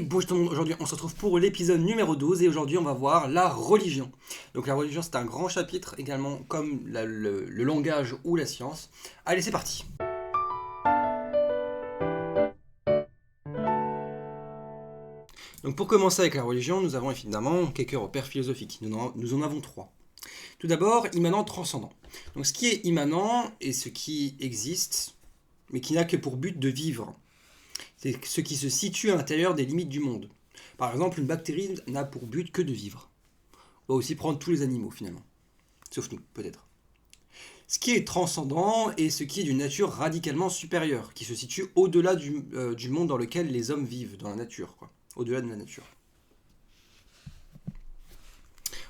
Et bon, justement, aujourd'hui, on se retrouve pour l'épisode numéro 12 et aujourd'hui, on va voir la religion. Donc la religion, c'est un grand chapitre également, comme le langage ou la science. Allez, c'est parti. Donc pour commencer avec la religion, nous avons évidemment quelques repères philosophiques. Nous en avons trois. Tout d'abord, immanent transcendant. Donc ce qui est immanent est ce qui existe, mais qui n'a que pour but de vivre. C'est ce qui se situe à l'intérieur des limites du monde. Par exemple, une bactérie n'a pour but que de vivre. On va aussi prendre tous les animaux finalement. Sauf nous, peut-être. Ce qui est transcendant est ce qui est d'une nature radicalement supérieure, qui se situe au-delà du monde dans lequel les hommes vivent, dans la nature, quoi. Au-delà de la nature.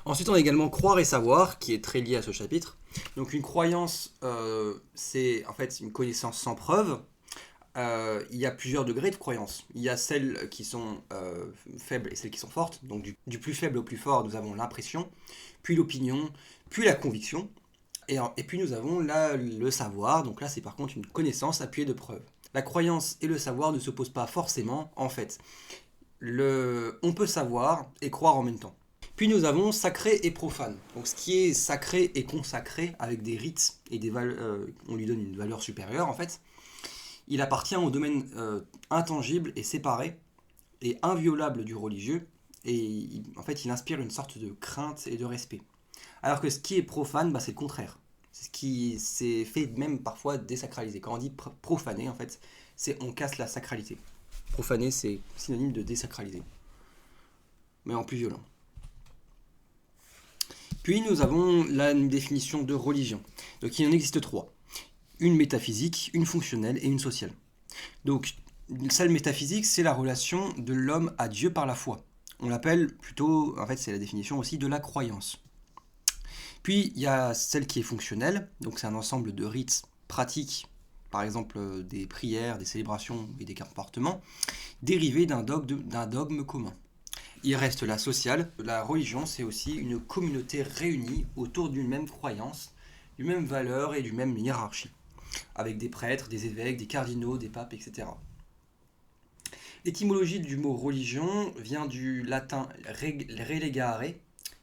Ensuite, on a également croire et savoir, qui est très lié à ce chapitre. Donc une croyance, c'est en fait une connaissance sans preuve. Il y a plusieurs degrés de croyance. Il y a celles qui sont faibles et celles qui sont fortes. Donc du plus faible au plus fort, nous avons l'impression, puis l'opinion, puis la conviction. Et puis nous avons là le savoir. Donc là, c'est par contre une connaissance appuyée de preuves. La croyance et le savoir ne s'opposent pas forcément, en fait. On peut savoir et croire en même temps. Puis nous avons sacré et profane. Donc ce qui est sacré et consacré avec des rites et des on lui donne une valeur supérieure en fait. Il appartient au domaine intangible et séparé et inviolable du religieux et en fait il inspire une sorte de crainte et de respect. Alors que ce qui est profane, c'est le contraire. C'est ce qui s'est fait même parfois désacraliser. Quand on dit profaner en fait, c'est on casse la sacralité. Profaner c'est synonyme de désacraliser. Mais en plus violent. Puis nous avons la définition de religion. Donc il en existe trois. Une métaphysique, une fonctionnelle et une sociale. Donc celle métaphysique, c'est la relation de l'homme à Dieu par la foi. On l'appelle plutôt, en fait c'est la définition aussi de la croyance. Puis il y a celle qui est fonctionnelle, donc c'est un ensemble de rites pratiques, par exemple des prières, des célébrations et des comportements, dérivés d'un dogme commun. Il reste la sociale. La religion, c'est aussi une communauté réunie autour d'une même croyance, d'une même valeur et d'une même hiérarchie, avec des prêtres, des évêques, des cardinaux, des papes, etc. L'étymologie du mot religion vient du latin relegare,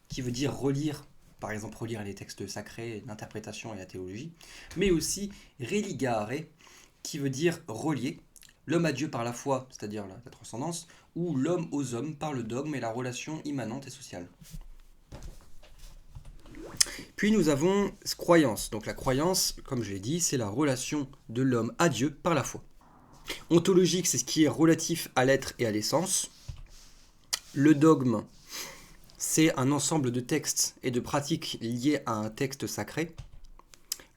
qui veut dire relire, par exemple relire les textes sacrés, l'interprétation et la théologie, mais aussi religare, qui veut dire relier, l'homme à Dieu par la foi, c'est-à-dire la transcendance, ou l'homme aux hommes par le dogme et la relation immanente et sociale. Puis nous avons croyance. Donc la croyance, comme je l'ai dit, c'est la relation de l'homme à Dieu par la foi. Ontologique, c'est ce qui est relatif à l'être et à l'essence. Le dogme, c'est un ensemble de textes et de pratiques liés à un texte sacré.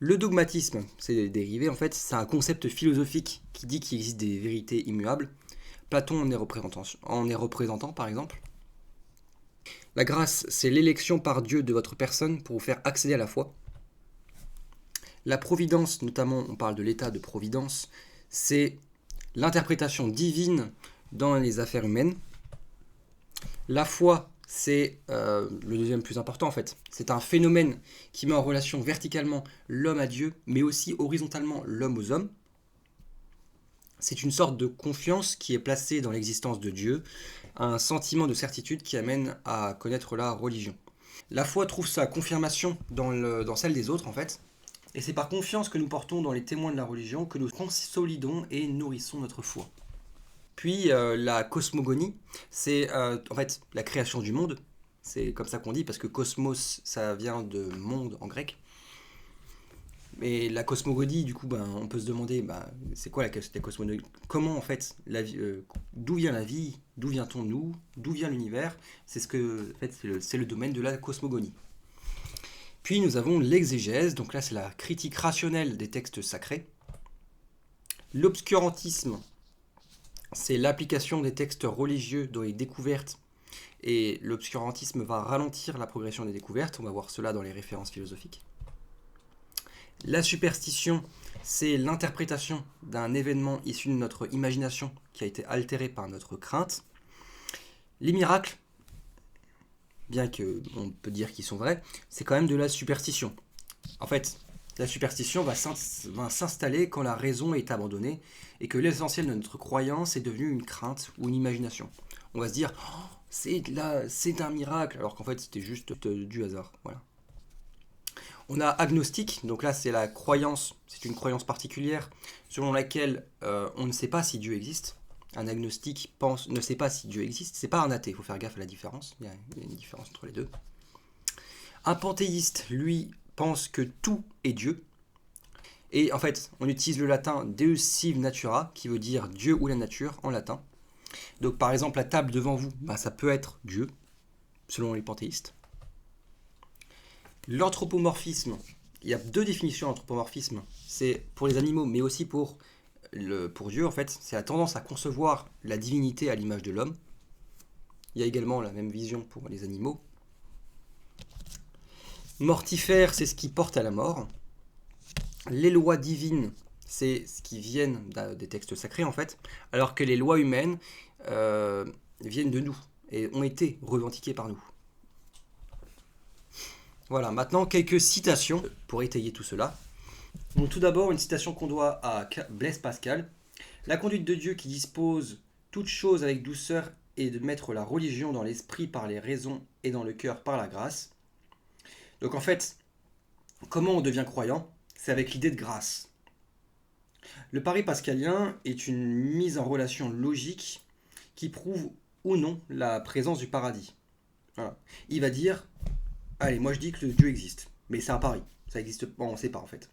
Le dogmatisme, c'est dérivé en fait, c'est un concept philosophique qui dit qu'il existe des vérités immuables. Platon en est représentant par exemple. La grâce, c'est l'élection par Dieu de votre personne pour vous faire accéder à la foi. La providence, notamment on parle de l'état de providence, c'est l'interprétation divine dans les affaires humaines. La foi, c'est le deuxième plus important en fait. C'est un phénomène qui met en relation verticalement l'homme à Dieu, mais aussi horizontalement l'homme aux hommes. C'est une sorte de confiance qui est placée dans l'existence de Dieu, un sentiment de certitude qui amène à connaître la religion. La foi trouve sa confirmation dans celle des autres en fait, et c'est par confiance que nous portons dans les témoins de la religion que nous consolidons et nourrissons notre foi. Puis la cosmogonie, c'est en fait la création du monde. C'est comme ça qu'on dit, parce que cosmos, ça vient de monde en grec. Mais la cosmogonie, du coup, on peut se demander, c'est quoi la cosmogonie ? Comment en fait, d'où vient la vie ? D'où vient-on nous ? D'où vient l'univers ? C'est c'est le domaine de la cosmogonie. Puis nous avons l'exégèse, donc là c'est la critique rationnelle des textes sacrés. L'obscurantisme, c'est l'application des textes religieux dans les découvertes, et l'obscurantisme va ralentir la progression des découvertes, on va voir cela dans les références philosophiques. La superstition, c'est l'interprétation d'un événement issu de notre imagination qui a été altéré par notre crainte. Les miracles, bien qu'on peut dire qu'ils sont vrais, c'est quand même de la superstition. En fait, la superstition va s'installer quand la raison est abandonnée et que l'essentiel de notre croyance est devenu une crainte ou une imagination. on va se dire oh, c'est un miracle, alors qu'en fait c'était juste du hasard. Voilà. On a agnostique, donc là c'est la croyance, c'est une croyance particulière selon laquelle on ne sait pas si Dieu existe. Un agnostique ne sait pas si Dieu existe, c'est pas un athée, il faut faire gaffe à la différence, il y a une différence entre les deux. Un panthéiste, lui, pense que tout est Dieu. Et en fait, on utilise le latin Deus sive natura, qui veut dire Dieu ou la nature en latin. Donc par exemple, la table devant vous, ça peut être Dieu, selon les panthéistes. L'anthropomorphisme, il y a deux définitions d'anthropomorphisme. C'est pour les animaux, mais aussi pour Dieu, en fait. C'est la tendance à concevoir la divinité à l'image de l'homme. Il y a également la même vision pour les animaux. Mortifère, c'est ce qui porte à la mort. Les lois divines, c'est ce qui viennent des textes sacrés, en fait. Alors que les lois humaines viennent de nous et ont été revendiquées par nous. Voilà, maintenant quelques citations pour étayer tout cela. Donc, tout d'abord, une citation qu'on doit à Blaise Pascal. La conduite de Dieu qui dispose toutes choses avec douceur est de mettre la religion dans l'esprit par les raisons et dans le cœur par la grâce. Donc en fait, comment on devient croyant? C'est avec l'idée de grâce. Le pari pascalien est une mise en relation logique qui prouve ou non la présence du paradis. Voilà. Il va dire, allez, moi je dis que Dieu existe, mais c'est un pari, ça existe pas, on ne sait pas en fait.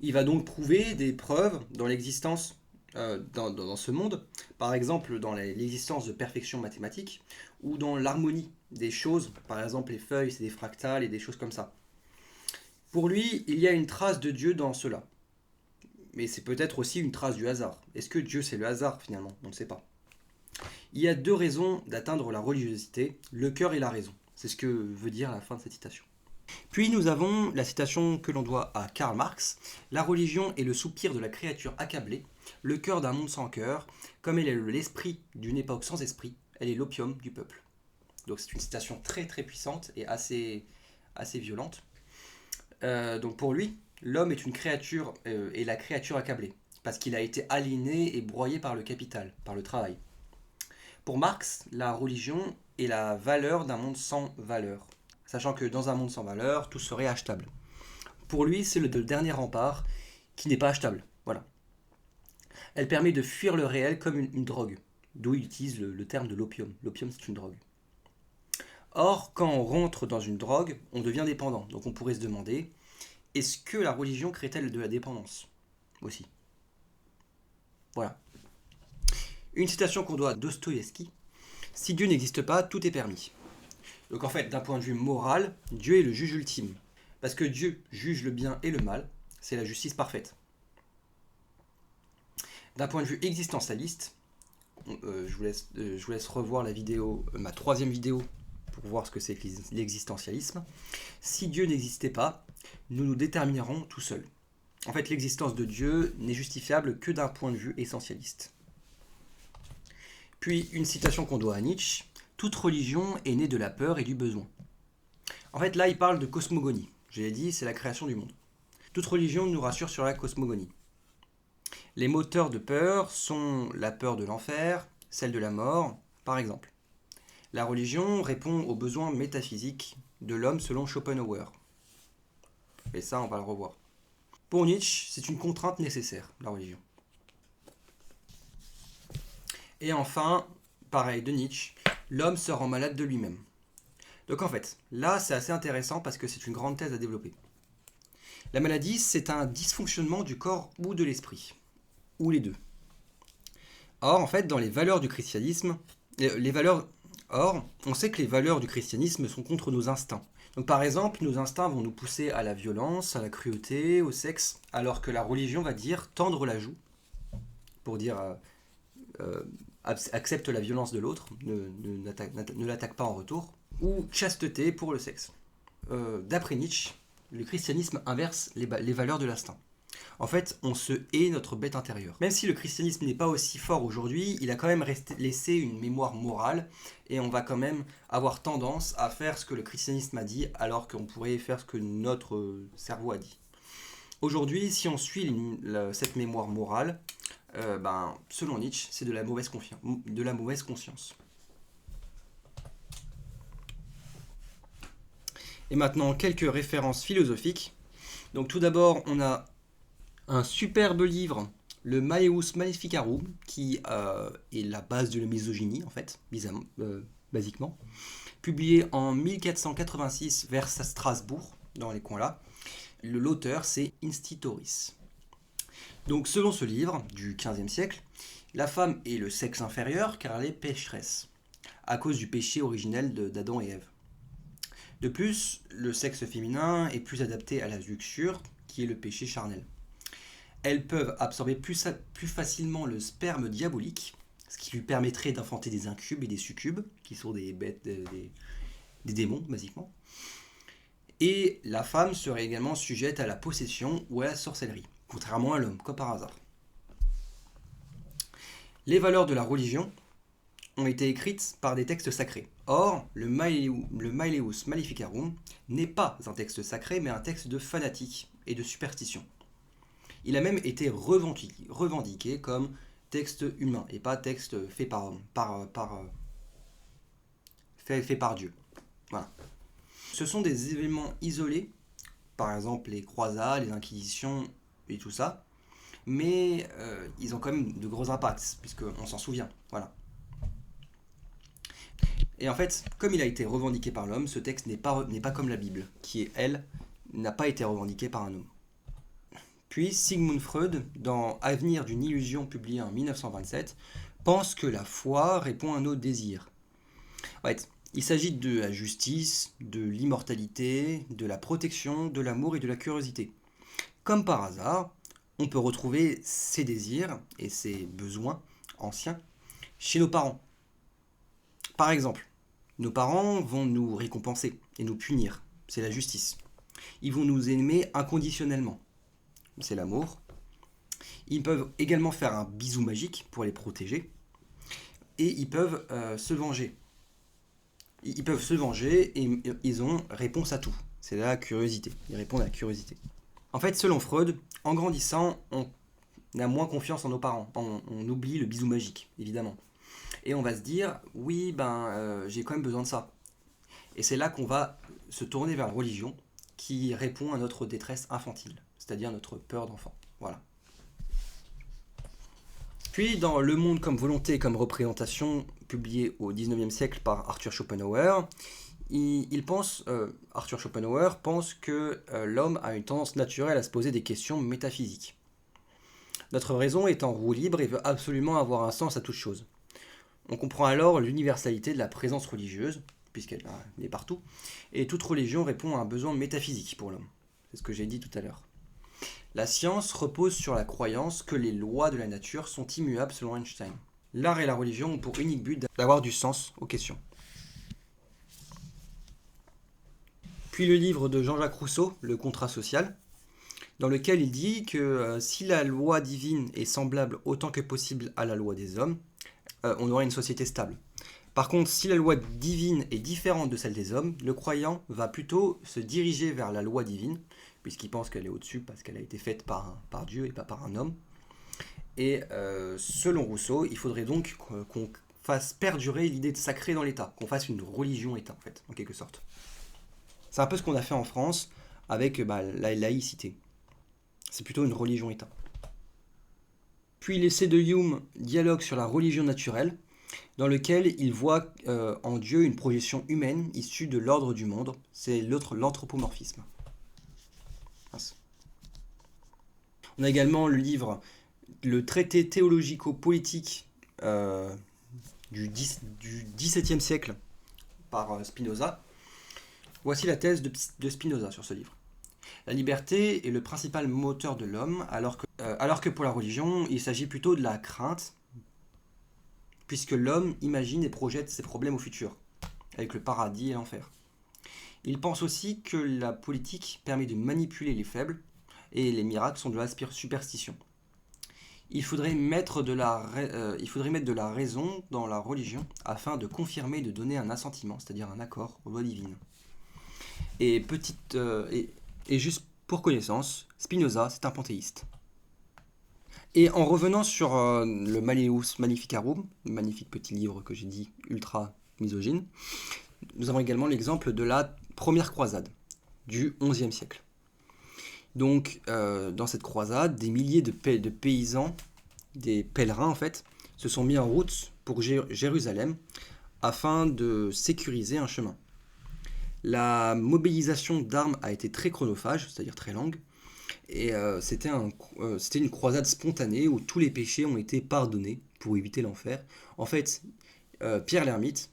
Il va donc prouver des preuves dans l'existence dans ce monde, par exemple dans l'existence de perfection mathématique, ou dans l'harmonie des choses, par exemple les feuilles, c'est des fractales et des choses comme ça. Pour lui, il y a une trace de Dieu dans cela. Mais c'est peut-être aussi une trace du hasard. Est-ce que Dieu c'est le hasard finalement? On ne sait pas. Il y a deux raisons d'atteindre la religiosité, le cœur et la raison. C'est ce que veut dire la fin de cette citation. Puis nous avons la citation que l'on doit à Karl Marx. La religion est le soupir de la créature accablée, le cœur d'un monde sans cœur, comme elle est l'esprit d'une époque sans esprit, elle est l'opium du peuple. Donc c'est une citation très très puissante et assez violente. Donc pour lui, l'homme est une créature et la créature accablée, parce qu'il a été aliéné et broyé par le capital, par le travail. Pour Marx, la religion est la valeur d'un monde sans valeur, sachant que dans un monde sans valeur, tout serait achetable. Pour lui, c'est le dernier rempart qui n'est pas achetable. Voilà. Elle permet de fuir le réel comme une drogue, d'où il utilise le terme de l'opium. L'opium, c'est une drogue. Or, quand on rentre dans une drogue, on devient dépendant. Donc on pourrait se demander, est-ce que la religion crée-t-elle de la dépendance aussi? Voilà. Une citation qu'on doit à Dostoïevski. Si Dieu n'existe pas, tout est permis. Donc en fait, d'un point de vue moral, Dieu est le juge ultime. Parce que Dieu juge le bien et le mal, c'est la justice parfaite. D'un point de vue existentialiste, je vous laisse revoir la vidéo, ma troisième vidéo, pour voir ce que c'est que l'existentialisme. Si Dieu n'existait pas, nous nous déterminerons tout seuls. En fait, l'existence de Dieu n'est justifiable que d'un point de vue essentialiste. Puis, une citation qu'on doit à Nietzsche. Toute religion est née de la peur et du besoin. En fait, là, il parle de cosmogonie. Je l'ai dit, c'est la création du monde. Toute religion nous rassure sur la cosmogonie. Les moteurs de peur sont la peur de l'enfer, celle de la mort, par exemple. La religion répond aux besoins métaphysiques de l'homme selon Schopenhauer. Et ça, on va le revoir. Pour Nietzsche, c'est une contrainte nécessaire, la religion. Et enfin, pareil de Nietzsche, l'homme se rend malade de lui-même. Donc en fait, là c'est assez intéressant parce que c'est une grande thèse à développer. La maladie, c'est un dysfonctionnement du corps ou de l'esprit, ou les deux. Or, en fait, dans les valeurs du christianisme, on sait que les valeurs du christianisme sont contre nos instincts. Donc par exemple, nos instincts vont nous pousser à la violence, à la cruauté, au sexe, alors que la religion va dire tendre la joue, pour dire accepte la violence de l'autre, ne l'attaque pas en retour, ou chasteté pour le sexe. D'après Nietzsche, le christianisme inverse les valeurs de l'instinct. En fait, on se hait notre bête intérieure. Même si le christianisme n'est pas aussi fort aujourd'hui, il a quand même laissé une mémoire morale et on va quand même avoir tendance à faire ce que le christianisme a dit alors qu'on pourrait faire ce que notre cerveau a dit. Aujourd'hui, si on suit cette mémoire morale, selon Nietzsche, c'est de la mauvaise conscience. Et maintenant, quelques références philosophiques. Donc tout d'abord, on a un superbe livre, le Malleus Maleficarum, qui est la base de la misogynie, en fait, basiquement, publié en 1486 vers Strasbourg, dans les coins là. L'auteur, c'est Institoris. Donc selon ce livre, du XVe siècle, la femme est le sexe inférieur car elle est pécheresse, à cause du péché originel d'Adam et Ève. De plus, le sexe féminin est plus adapté à la luxure, qui est le péché charnel. Elles peuvent absorber plus facilement le sperme diabolique, ce qui lui permettrait d'enfanter des incubes et des succubes, qui sont des bêtes, des démons, basiquement. Et la femme serait également sujette à la possession ou à la sorcellerie, contrairement à l'homme, comme par hasard. Les valeurs de la religion ont été écrites par des textes sacrés. Or, le Malleus Maleficarum n'est pas un texte sacré, mais un texte de fanatique et de superstition. Il a même été revendiqué comme texte humain et pas texte fait fait par Dieu. Voilà. Ce sont des événements isolés, par exemple les croisades, les inquisitions et tout ça, mais ils ont quand même de gros impacts, puisqu'on s'en souvient. Voilà. Et en fait, comme il a été revendiqué par l'homme, ce texte n'est pas comme la Bible, qui, elle, n'a pas été revendiquée par un homme. Puis Sigmund Freud, dans Avenir d'une illusion, publié en 1927, pense que la foi répond à nos désirs. Ouais, il s'agit de la justice, de l'immortalité, de la protection, de l'amour et de la curiosité. Comme par hasard, on peut retrouver ces désirs et ces besoins anciens chez nos parents. Par exemple, nos parents vont nous récompenser et nous punir, c'est la justice. Ils vont nous aimer inconditionnellement, c'est l'amour. Ils peuvent également faire un bisou magique pour les protéger. Et ils peuvent se venger. Ils peuvent se venger et ils ont réponse à tout. C'est la curiosité. Ils répondent à la curiosité. En fait, selon Freud, en grandissant, on a moins confiance en nos parents. On oublie le bisou magique, évidemment. Et on va se dire, oui, j'ai quand même besoin de ça. Et c'est là qu'on va se tourner vers la religion qui répond à notre détresse infantile, c'est-à-dire notre peur d'enfant. Voilà. Puis, dans Le monde comme volonté et comme représentation, publié au XIXe siècle par Arthur Schopenhauer, Arthur Schopenhauer pense que l'homme a une tendance naturelle à se poser des questions métaphysiques. Notre raison est en roue libre et veut absolument avoir un sens à toute chose. On comprend alors l'universalité de la présence religieuse, puisqu'elle est partout, et toute religion répond à un besoin métaphysique pour l'homme. C'est ce que j'ai dit tout à l'heure. La science repose sur la croyance que les lois de la nature sont immuables selon Einstein. L'art et la religion ont pour unique but d'avoir du sens aux questions. Puis le livre de Jean-Jacques Rousseau, Le contrat social, dans lequel il dit que si la loi divine est semblable autant que possible à la loi des hommes, on aura une société stable. Par contre, si la loi divine est différente de celle des hommes, le croyant va plutôt se diriger vers la loi divine, puisqu'il pense qu'elle est au-dessus parce qu'elle a été faite par Dieu et pas par un homme. Et selon Rousseau, il faudrait donc qu'on fasse perdurer l'idée de sacré dans l'État, qu'on fasse une religion-État, en fait, en quelque sorte. C'est un peu ce qu'on a fait en France avec la laïcité. C'est plutôt une religion-État. Puis l'essai de Hume dialogue sur la religion naturelle, dans lequel il voit en Dieu une projection humaine issue de l'ordre du monde. C'est l'anthropomorphisme. On a également le livre, le traité théologico-politique du XVIIe siècle par Spinoza. Voici la thèse de Spinoza sur ce livre. La liberté est le principal moteur de l'homme, alors que pour la religion, il s'agit plutôt de la crainte, puisque l'homme imagine et projette ses problèmes au futur, avec le paradis et l'enfer. Il pense aussi que la politique permet de manipuler les faibles, et les miracles sont de la superstition. Il faudrait mettre de la raison dans la religion, afin de confirmer et de donner un assentiment, c'est-à-dire un accord aux lois divines. Et juste pour connaissance, Spinoza, c'est un panthéiste. Et en revenant sur le Malleus Maleficarum, le magnifique petit livre que j'ai dit ultra misogyne, nous avons également l'exemple de la première croisade du XIe siècle. Donc, dans cette croisade, des milliers de paysans, des pèlerins en fait, se sont mis en route pour Jérusalem afin de sécuriser un chemin. La mobilisation d'armes a été très chronophage, c'est-à-dire très longue, et c'était une croisade spontanée où tous les péchés ont été pardonnés pour éviter l'enfer. En fait, Pierre l'Ermite,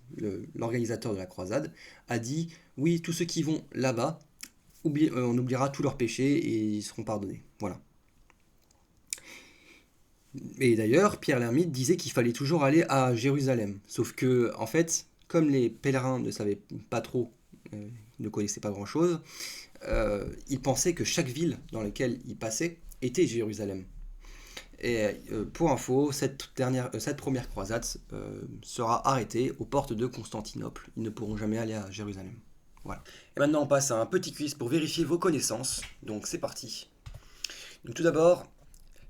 l'organisateur de la croisade, a dit oui, tous ceux qui vont là-bas, on oubliera tous leurs péchés et ils seront pardonnés. Voilà. Et d'ailleurs, Pierre l'Ermite disait qu'il fallait toujours aller à Jérusalem. Sauf que, en fait, comme les pèlerins ne savaient pas trop, ne connaissaient pas grand-chose, ils pensaient que chaque ville dans laquelle ils passaient était Jérusalem. Et pour info, cette première croisade sera arrêtée aux portes de Constantinople. Ils ne pourront jamais aller à Jérusalem. Voilà. Et maintenant, on passe à un petit quiz pour vérifier vos connaissances. Donc, c'est parti. Donc, tout d'abord,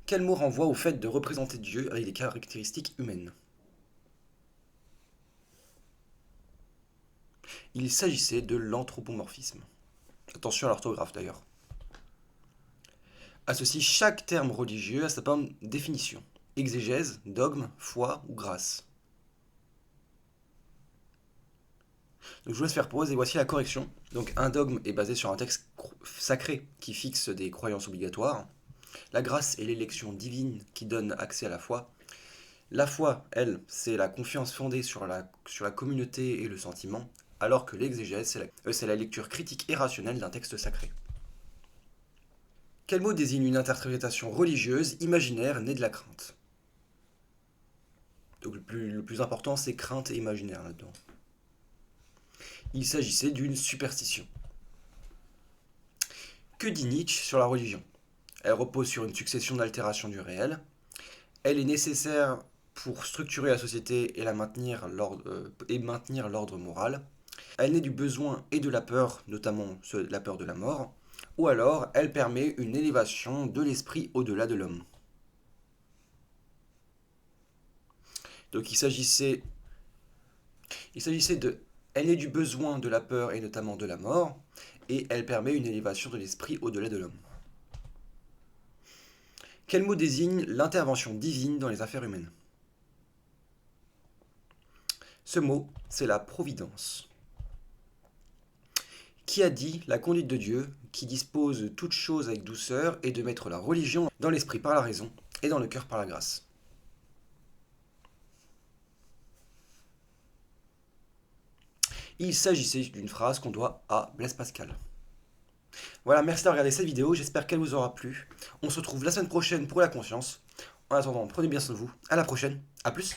quel mot renvoie au fait de représenter Dieu avec des caractéristiques humaines? Il s'agissait de l'anthropomorphisme. Attention à l'orthographe d'ailleurs. Associe chaque terme religieux à sa propre définition. Exégèse, dogme, foi ou grâce. Donc je vous laisse faire pause et voici la correction. Donc un dogme est basé sur un texte sacré qui fixe des croyances obligatoires. La grâce est l'élection divine qui donne accès à la foi. La foi, elle, c'est la confiance fondée sur la communauté et le sentiment, alors que l'exégèse, c'est la lecture critique et rationnelle d'un texte sacré. Quel mot désigne une interprétation religieuse, imaginaire, née de la crainte? Donc le plus important, c'est crainte et imaginaire là-dedans. Il s'agissait d'une superstition. Que dit Nietzsche sur la religion? Elle repose sur une succession d'altérations du réel. Elle est nécessaire pour structurer la société et maintenir l'ordre moral. Elle naît du besoin et de la peur, notamment la peur de la mort. Ou alors, elle permet une élévation de l'esprit au-delà de l'homme. Donc il s'agissait de... Elle naît du besoin, de la peur et notamment de la mort. Et elle permet une élévation de l'esprit au-delà de l'homme. Quel mot désigne l'intervention divine dans les affaires humaines? Ce mot, c'est la providence. Qui a dit la conduite de Dieu, qui dispose toutes choses avec douceur, et de mettre la religion dans l'esprit par la raison, et dans le cœur par la grâce? Il s'agissait d'une phrase qu'on doit à Blaise Pascal. Voilà, merci d'avoir regardé cette vidéo, j'espère qu'elle vous aura plu. On se retrouve la semaine prochaine pour la conscience. En attendant, prenez bien soin de vous, à la prochaine, à plus.